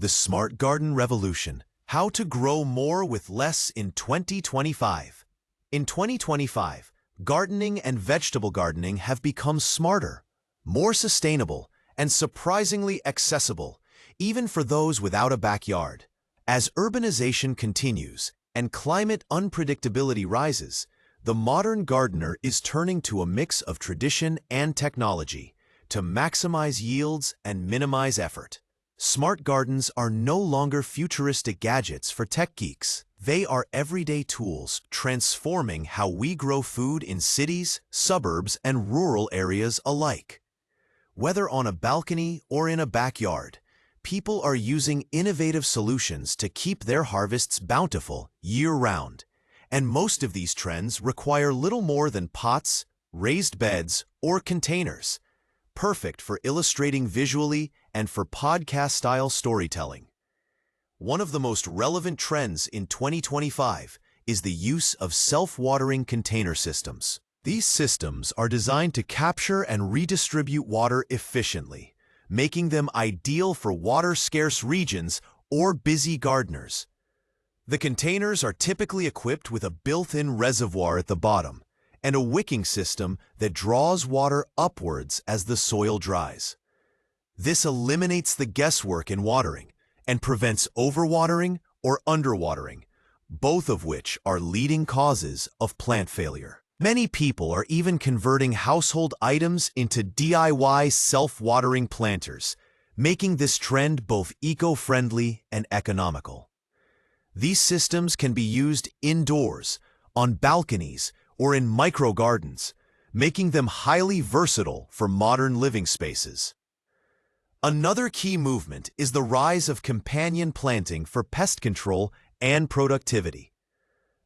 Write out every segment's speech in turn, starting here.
The Smart Garden Revolution: How to Grow More with Less in 2025. In 2025, gardening and vegetable gardening have become smarter, more sustainable, and surprisingly accessible, even for those without a backyard. As urbanization continues and climate unpredictability rises, the modern gardener is turning to a mix of tradition and technology to maximize yields and minimize effort. Smart gardens are no longer futuristic gadgets for tech geeks. They are everyday tools transforming how we grow food in cities, suburbs, and rural areas alike. Whether on a balcony or in a backyard, people are using innovative solutions to keep their harvests bountiful year-round. And most of these trends require little more than pots, raised beds, or containers, perfect for illustrating visually and for podcast-style storytelling. One of the most relevant trends in 2025 is the use of self-watering container systems. These systems are designed to capture and redistribute water efficiently, making them ideal for water-scarce regions or busy gardeners. The containers are typically equipped with a built-in reservoir at the bottom and a wicking system that draws water upwards as the soil dries. This eliminates the guesswork in watering and prevents overwatering or underwatering, both of which are leading causes of plant failure. Many people are even converting household items into DIY self-watering planters, making this trend both eco-friendly and economical. These systems can be used indoors, on balconies, or in micro-gardens, making them highly versatile for modern living spaces. Another key movement is the rise of companion planting for pest control and productivity.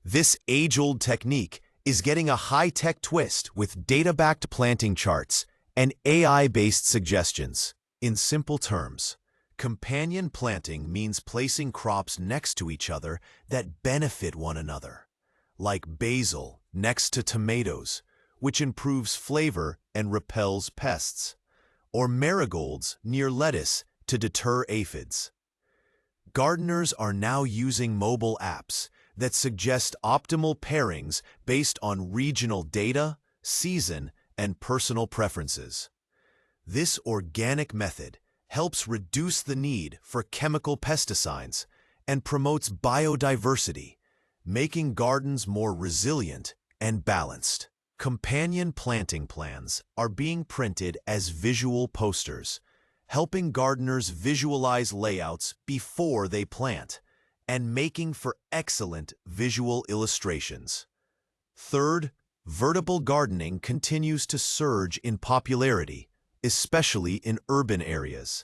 This age-old technique is getting a high-tech twist with data-backed planting charts and AI-based suggestions. In simple terms, companion planting means placing crops next to each other that benefit one another, like basil next to tomatoes, which improves flavor and repels pests, or marigolds near lettuce to deter aphids. Gardeners are now using mobile apps that suggest optimal pairings based on regional data, season, and personal preferences. This organic method helps reduce the need for chemical pesticides and promotes biodiversity, making gardens more resilient and balanced. Companion planting plans are being printed as visual posters, helping gardeners visualize layouts before they plant and making for excellent visual illustrations. Third, vertical gardening continues to surge in popularity, especially in urban areas.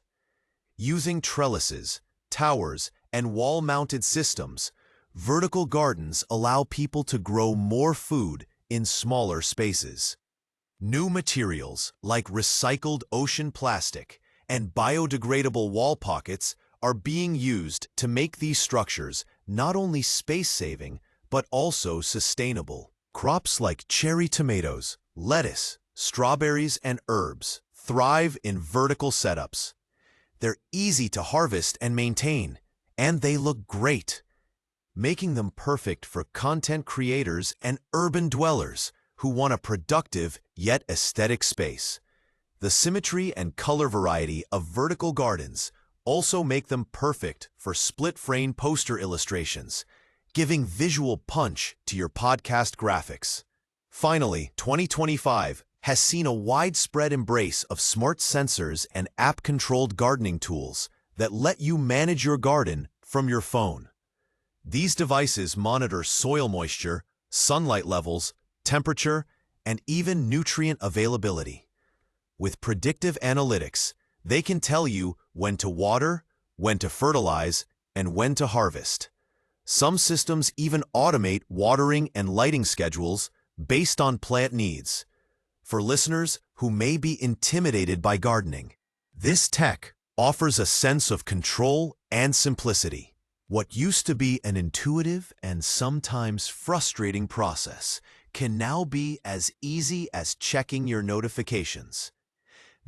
Using trellises, towers, and wall-mounted systems, vertical gardens allow people to grow more food in smaller spaces. New materials like recycled ocean plastic and biodegradable wall pockets are being used to make these structures not only space-saving but also sustainable. Crops like cherry tomatoes, lettuce, strawberries, and herbs thrive in vertical setups. They're easy to harvest and maintain, and they look great, making them perfect for content creators and urban dwellers who want a productive yet aesthetic space. The symmetry and color variety of vertical gardens also make them perfect for split-frame poster illustrations, giving visual punch to your podcast graphics. Finally, 2025 has seen a widespread embrace of smart sensors and app-controlled gardening tools that let you manage your garden from your phone. These devices monitor soil moisture, sunlight levels, temperature, and even nutrient availability. With predictive analytics, they can tell you when to water, when to fertilize, and when to harvest. Some systems even automate watering and lighting schedules based on plant needs. For listeners who may be intimidated by gardening, this tech offers a sense of control and simplicity. What used to be an intuitive and sometimes frustrating process can now be as easy as checking your notifications.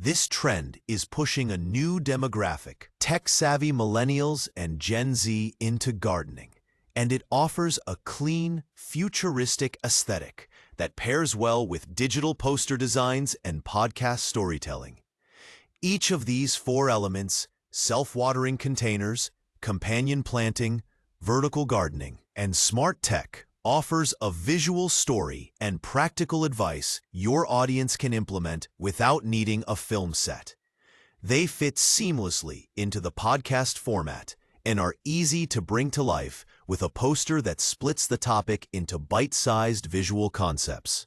This trend is pushing a new demographic, tech-savvy millennials and Gen Z, into gardening, and it offers a clean, futuristic aesthetic that pairs well with digital poster designs and podcast storytelling. Each of these four elements, self-watering containers, companion planting, vertical gardening, and smart tech, offers a visual story and practical advice your audience can implement without needing a film set. They fit seamlessly into the podcast format and are easy to bring to life with a poster that splits the topic into bite-sized visual concepts.